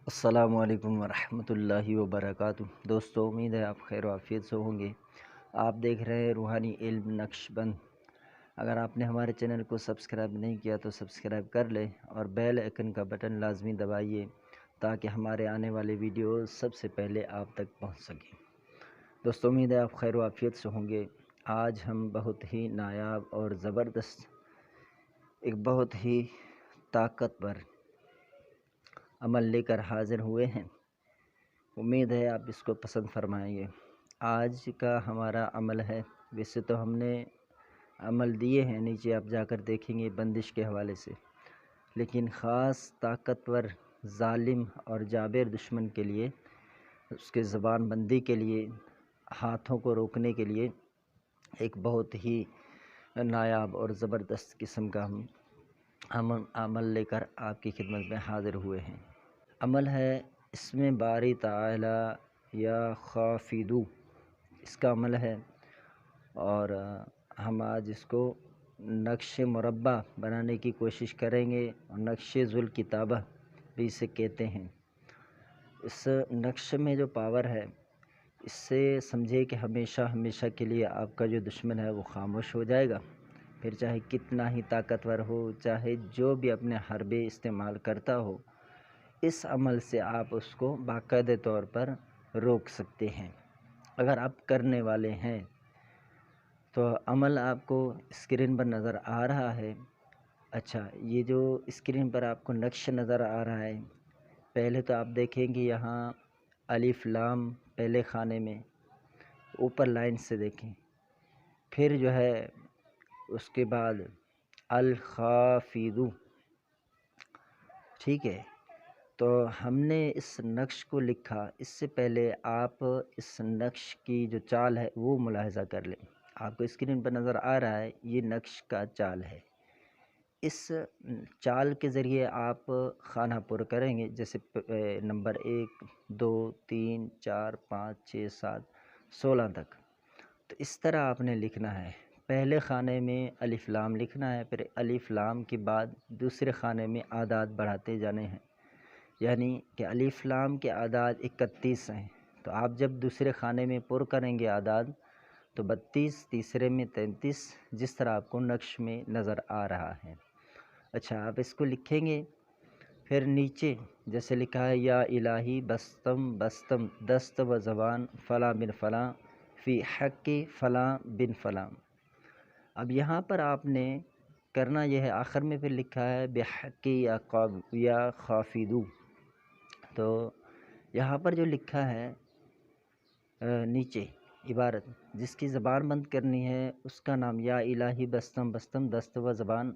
السلام علیکم ورحمۃ اللہ وبرکاتہ۔ دوستو، امید ہے آپ خیر و عافیت سے ہوں گے۔ آپ دیکھ رہے ہیں روحانی علم نقش بند۔ اگر آپ نے ہمارے چینل کو سبسکرائب نہیں کیا تو سبسکرائب کر لیں اور بیل آئکن کا بٹن لازمی دبائیے تاکہ ہمارے آنے والے ویڈیوز سب سے پہلے آپ تک پہنچ سکیں۔ دوستو، امید ہے آپ خیر و عافیت سے ہوں گے۔ آج ہم بہت ہی نایاب اور زبردست ایک بہت ہی طاقتور عمل لے کر حاضر ہوئے ہیں۔ امید ہے آپ اس کو پسند فرمائیں گے۔ آج کا ہمارا عمل ہے، ویسے تو ہم نے عمل دیے ہیں، نیچے آپ جا کر دیکھیں گے بندش کے حوالے سے، لیکن خاص طاقتور ظالم اور جابر دشمن کے لیے، اس کے زبان بندی کے لیے، ہاتھوں کو روکنے کے لیے ایک بہت ہی نایاب اور زبردست قسم کا ہم عمل لے کر آپ کی خدمت میں حاضر ہوئے ہیں۔ عمل ہے اسم باری تعالی یا خافدو، اس کا عمل ہے، اور ہم آج اس کو نقش مربع بنانے کی کوشش کریں گے، اور نقش ذوالکتابہ بھی اسے کہتے ہیں۔ اس نقش میں جو پاور ہے، اس سے سمجھے کہ ہمیشہ ہمیشہ کے لیے آپ کا جو دشمن ہے وہ خاموش ہو جائے گا، پھر چاہے کتنا ہی طاقتور ہو، چاہے جو بھی اپنے حربے استعمال کرتا ہو، اس عمل سے آپ اس کو باقاعدہ طور پر روک سکتے ہیں اگر آپ کرنے والے ہیں۔ تو عمل آپ کو اسکرین پر نظر آ رہا ہے۔ اچھا، یہ جو اسکرین پر آپ کو نقش نظر آ رہا ہے، پہلے تو آپ دیکھیں گے یہاں الف لام پہلے خانے میں اوپر لائن سے دیکھیں، پھر جو ہے اس کے بعد الخافدو، ٹھیک ہے۔ تو ہم نے اس نقش کو لکھا، اس سے پہلے آپ اس نقش کی جو چال ہے وہ ملاحظہ کر لیں۔ آپ کو اسکرین پر نظر آ رہا ہے، یہ نقش کا چال ہے۔ اس چال کے ذریعے آپ خانہ پر کریں گے، جیسے نمبر 1 2 3 4 5 6 7 16 تک۔ تو اس طرح آپ نے لکھنا ہے۔ پہلے خانے میں الف لام لکھنا ہے، پھر الف لام کے بعد دوسرے خانے میں اعداد بڑھاتے جانے ہیں، یعنی کہ الف لام کے اعداد 31 ہیں، تو آپ جب دوسرے خانے میں پر کریں گے اعداد تو 32، تیسرے میں 33، جس طرح آپ کو نقش میں نظر آ رہا ہے۔ اچھا، آپ اس کو لکھیں گے، پھر نیچے جیسے لکھا ہے یا الہی بستم بستم دست و زبان فلاں بن فلاں فی حق فلاں بن فلاں۔ اب یہاں پر آپ نے کرنا یہ ہے، آخر میں پھر لکھا ہے بحق یا خافدو، تو یہاں پر جو لکھا ہے نیچے عبارت، جس کی زبان بند کرنی ہے اس کا نام یا الہی بستم بستم دست و زبان،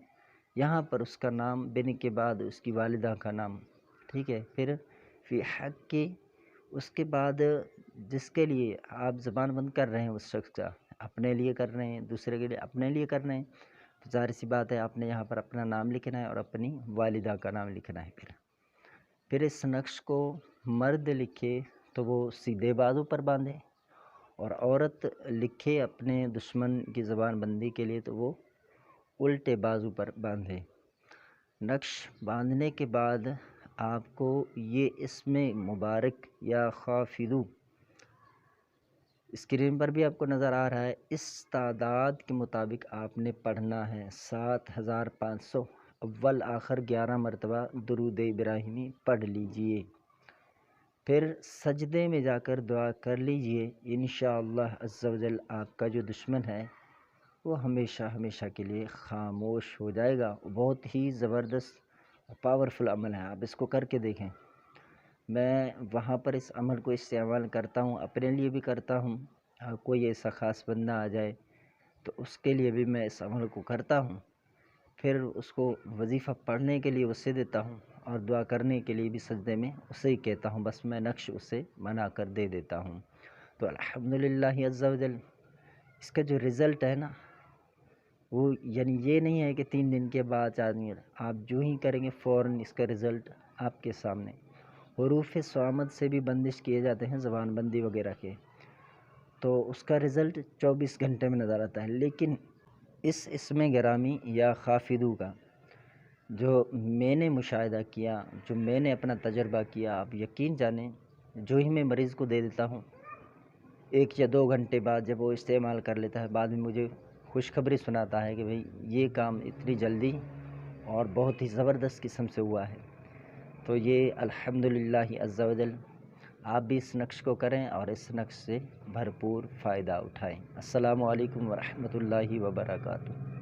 یہاں پر اس کا نام بن کے بعد اس کی والدہ کا نام، ٹھیک ہے۔ پھر فی حق کی، اس کے بعد جس کے لیے آپ زبان بند کر رہے ہیں اس شخص کا، اپنے لیے کر رہے ہیں، دوسرے کے لیے اپنے لیے کر رہے ہیں، تو ظاہر سی بات ہے آپ نے یہاں پر اپنا نام لکھنا ہے اور اپنی والدہ کا نام لکھنا ہے۔ پھر اس نقش کو مرد لکھے تو وہ سیدھے بازو پر باندھے، اور عورت لکھے اپنے دشمن کی زبان بندی کے لیے تو وہ الٹے بازو پر باندھے۔ نقش باندھنے کے بعد آپ کو یہ اسم مبارک یا خافدو اسکرین پر بھی آپ کو نظر آ رہا ہے، اس تعداد کے مطابق آپ نے پڑھنا ہے 7500، اول آخر 11 مرتبہ درود ابراہیمی پڑھ لیجئے، پھر سجدے میں جا کر دعا کر لیجئے۔ انشاءاللہ عز و جل آپ کا جو دشمن ہے وہ ہمیشہ ہمیشہ کے لیے خاموش ہو جائے گا۔ بہت ہی زبردست پاورفل عمل ہے، آپ اس کو کر کے دیکھیں۔ میں وہاں پر اس عمل کو استعمال کرتا ہوں، اپنے لیے بھی کرتا ہوں، کوئی ایسا خاص بندہ آ جائے تو اس کے لیے بھی میں اس عمل کو کرتا ہوں، پھر اس کو وظیفہ پڑھنے کے لیے اسے دیتا ہوں، اور دعا کرنے کے لیے بھی سجدے میں اسے ہی کہتا ہوں، بس میں نقش اسے بنا کر دے دیتا ہوں۔ تو الحمدللہ عز و جل اس کا جو رزلٹ ہے نا، وہ یعنی یہ نہیں ہے کہ 3 دن کے بعد آپ جو ہی کریں گے فوراً اس کا رزلٹ آپ کے سامنے۔ حروف صامت سے بھی بندش کیے جاتے ہیں زبان بندی وغیرہ کے، تو اس کا رزلٹ 24 گھنٹے میں نظر آتا ہے، لیکن اس اسم گرامی یا خافدو کا جو میں نے مشاہدہ کیا، جو میں نے اپنا تجربہ کیا، آپ یقین جانیں جو ہی میں مریض کو دے دیتا ہوں 1 یا 2 گھنٹے بعد جب وہ استعمال کر لیتا ہے، بعد میں مجھے خوشخبری سناتا ہے کہ بھئی یہ کام اتنی جلدی اور بہت ہی زبردست قسم سے ہوا ہے۔ تو یہ الحمدللہ عز و جل آپ بھی اس نقش کو کریں اور اس نقش سے بھرپور فائدہ اٹھائیں۔ السلام علیکم ورحمۃ اللہ وبرکاتہ۔